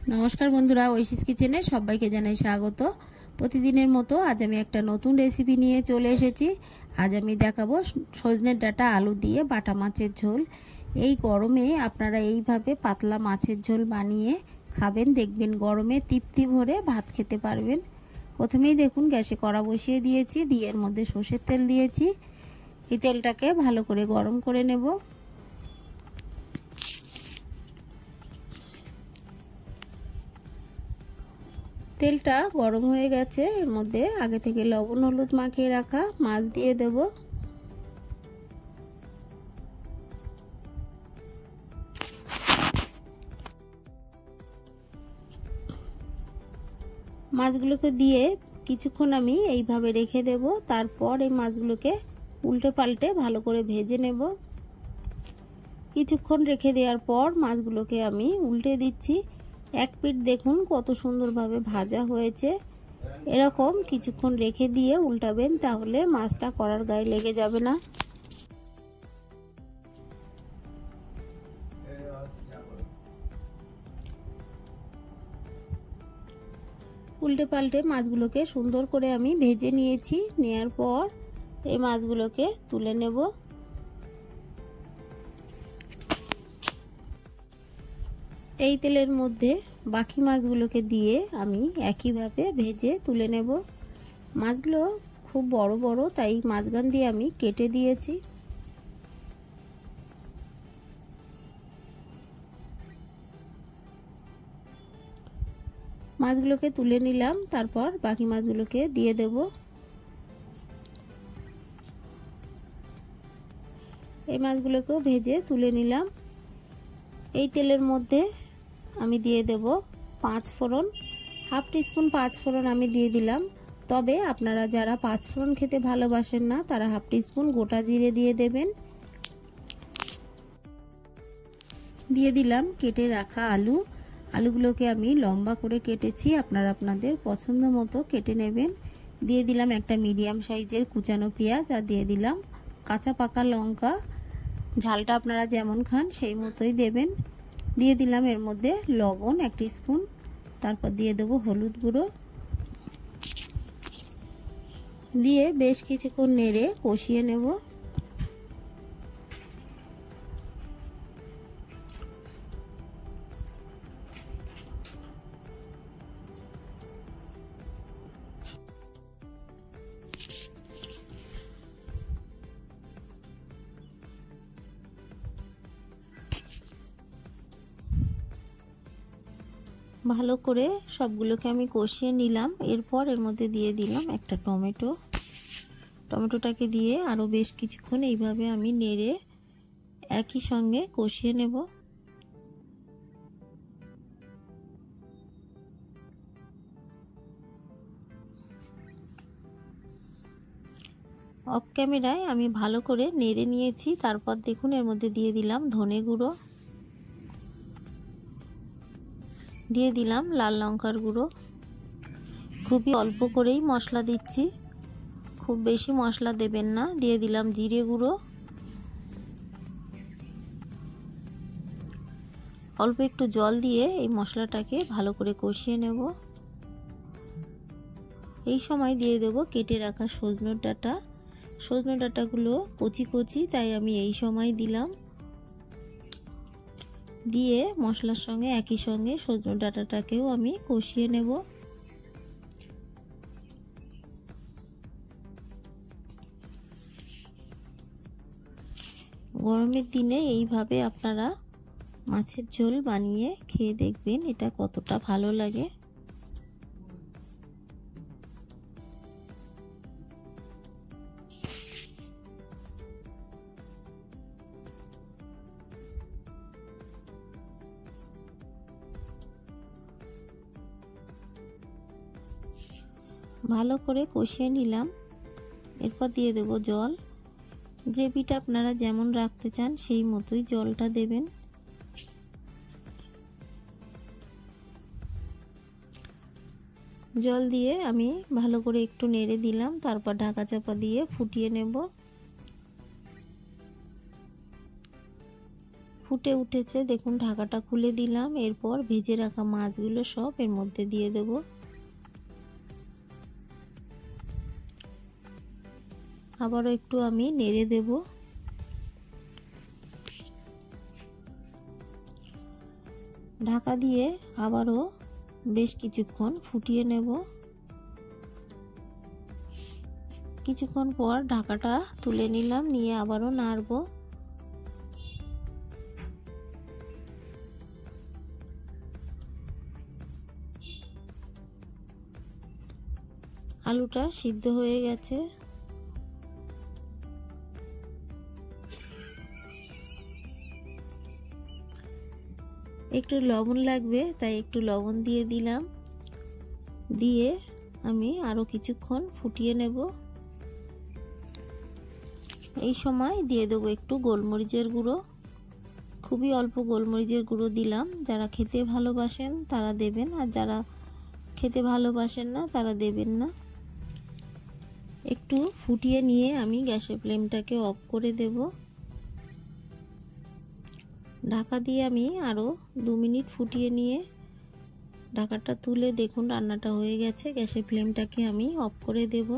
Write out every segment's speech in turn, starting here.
নমস্কার বন্ধুরা, ঐশীস কিচেনে সবাইকে জানাই স্বাগত। প্রতিদিনের মতো আজ আমি একটা নতুন রেসিপি নিয়ে চলে এসেছি। আজ আমি দেখাবো সজনের ডাঁটা আলু দিয়ে বাটা মাছের ঝোল। এই গরমে আপনারা এইভাবে পাতলা মাছের ঝোল বানিয়ে খাবেন, দেখবেন গরমে তৃপ্তি ভরে ভাত খেতে পারবেন। প্রথমেই দেখুন গ্যাসে কড়া বসিয়ে দিয়েছি, দিয়ে এর মধ্যে সর্ষের তেল দিয়েছি। এই তেলটাকে ভালো করে গরম করে নেব। তেলটা গরম হয়ে গেছে, এর মধ্যে আগে থেকে লবণ হলুদ মাখিয়ে রাখা মাছ দিয়ে দেব। মাছগুলোকে দিয়ে কিছুক্ষণ আমি এইভাবে রেখে দেব। তারপর এই মাছগুলোকে উল্টে পাল্টে ভালো করে ভেজে নেব। কিছুক্ষণ রেখে দেওয়ার পর মাছগুলোকে আমি উল্টে দিচ্ছি। এক পিঠ দেখুন কত সুন্দরভাবে ভাজা হয়েছে। এরকম কিছুক্ষণ রেখে দিয়ে উল্টাবেন, তাহলে মাছটা কড়ার গায়ে লেগে যাবে না। উল্টে পাল্টে মাছগুলোকে সুন্দর করে আমি ভেজে নিয়েছি। নেয়ার পর এই মাছগুলোকে তুলে নেব। এই তেলের মধ্যে বাকি মাছগুলোকে দিয়ে আমি একইভাবে ভেজে তুলে নেব। মাছগুলো খুব বড় বড়, তাই মাঝখান দিয়ে আমি কেটে দিয়েছি। মাছগুলোকে তুলে নিলাম, তারপর বাকি মাছগুলোকে দিয়ে দেব। এই মাছগুলোকেও ভেজে তুলে নিলাম। এই তেলের মধ্যে আমি দিয়ে দেব 5 ফোড়ন, হাফ টিস্পুন 5 ফোড়ন আমি দিয়ে দিলাম। তবে আপনারা যারা 5 ফোড়ন খেতে ভালোবাসেন না, তারা হাফ টিস্পুন গোটা জিরে দিয়ে দেবেন। দিয়ে দিলাম কেটে রাখা আলু। আলুগুলোকে আমি লম্বা করে কেটেছি, আপনারা আপনাদের পছন্দ মতো কেটে নেবেন। দিয়ে দিলাম একটা মিডিয়াম সাইজের কুচানো পেঁয়াজ, আর দিয়ে দিলাম কাঁচা পাকা লঙ্কা। ঝালটা আপনারা যেমন খান সেই মতোই দেবেন। দিয়ে দিলাম এর মধ্যে লবণ 1 টিস্পুন, তারপর দিয়ে দেবো হলুদ গুঁড়ো। দিয়ে বেশ কিছুক্ষণ নেড়ে কষিয়ে নেব। ভালো করে সবগুলোকে আমি কষিয়ে নিলাম। এরপর এর মধ্যে দিয়ে দিলাম একটা টমেটো। টমেটোটাকে দিয়ে আরও বেশ কিছুক্ষণ এইভাবে আমি নেড়ে একই সঙ্গে কষিয়ে নেব। অফ ক্যামেরায় আমি ভালো করে নেড়ে নিয়েছি। তারপর দেখুন এর মধ্যে দিয়ে দিলাম ধনে গুঁড়ো, দিয়ে দিলাম লাল লঙ্কার গুঁড়ো। খুবই অল্প করেই মশলা দিচ্ছি, খুব বেশি মশলা দেবেন না। দিয়ে দিলাম জিরে গুঁড়ো, অল্প একটু জল দিয়ে এই মশলাটাকে ভালো করে কষিয়ে নেব। এই সময় দিয়ে দেব কেটে রাখা সজনের ডাঁটা। সজনের ডাঁটাগুলো কচি কচি, তাই আমি এই সময় দিলাম। দিয়ে মশলার সঙ্গে একই সঙ্গে সজনের ডাঁটাটাকেও আমি কষিয়ে নেব। গরমের দিনে এইভাবে আপনারা মাছের ঝোল বানিয়ে খেয়ে দেখবেন এটা কতটা ভালো লাগে। ভালো করে কষিয়ে নিলাম। এরপর দিয়ে দেব জল। গ্রেভিটা আপনারা যেমন রাখতে চান সেই মতোই জলটা দেবেন। জল দিয়ে আমি ভালো করে একটু নেড়ে দিলাম, তারপর ঢাকা চাপা দিয়ে ফুটিয়ে নেব। ফুটে উঠেছে, দেখুন ঢাকাটা খুলে দিলাম। এরপর ভেজে রাখা মাছগুলো সব এর মধ্যে দিয়ে দেব। আবারও একটু আমি নেড়ে দেব। ঢাকা দিয়ে আবারও বেশ কিছুক্ষণ ফুটিয়ে নেব। কিছুক্ষণ পর ঢাকাটা তুলে নিলাম, নিয়ে আবারও নাড়ব। আলুটা সিদ্ধ হয়ে গেছে। একটু লবণ লাগবে, তাই একটু লবণ দিয়ে দিলাম। দিয়ে আমি আরো কিছুক্ষণ ফুটিয়ে নেব। এই সময় দিয়ে দেবো একটু গোলমরিচের গুঁড়ো, খুবই অল্প গোলমরিচের গুঁড়ো দিলাম। যারা খেতে ভালোবাসেন তারা দেবেন, আর যারা খেতে ভালোবাসেন না তারা দেবেন না। একটু ফুটিয়ে নিয়ে আমি গ্যাসের ফ্লেমটাকে অফ করে দেব। ঢাকা দিয়ে আমি আরো 2 মিনিট ফুটিয়ে নিয়ে ঢাকাটা তুলে দেখুন রান্নাটা হয়ে গেছে। গ্যাসের ফ্লেমটাকে আমি অফ করে দেব।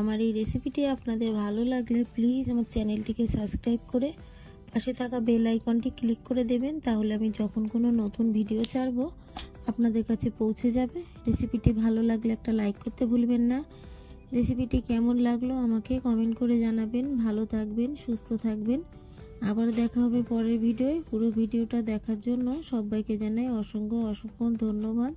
আমার এই রেসিপিটি আপনাদের ভালো লাগলে প্লিজ আমার চ্যানেলটিকে সাবস্ক্রাইব করে পাশে থাকা বেল আইকনটি ক্লিক করে দেবেন, তাহলে আমি যখন কোনো নতুন ভিডিও ছাড়বো আপনাদের কাছে পৌঁছে যাবে। রেসিপিটি ভালো লাগলে একটা লাইক করতে ভুলবেন না। রেসিপিটি কেমন লাগলো আমাকে কমেন্ট করে জানাবেন। ভালো থাকবেন, সুস্থ থাকবেন। আবার দেখা হবে পরের ভিডিওয়। পুরো ভিডিওটা দেখার জন্য সবাইকে জানাই অসংখ্য ধন্যবাদ।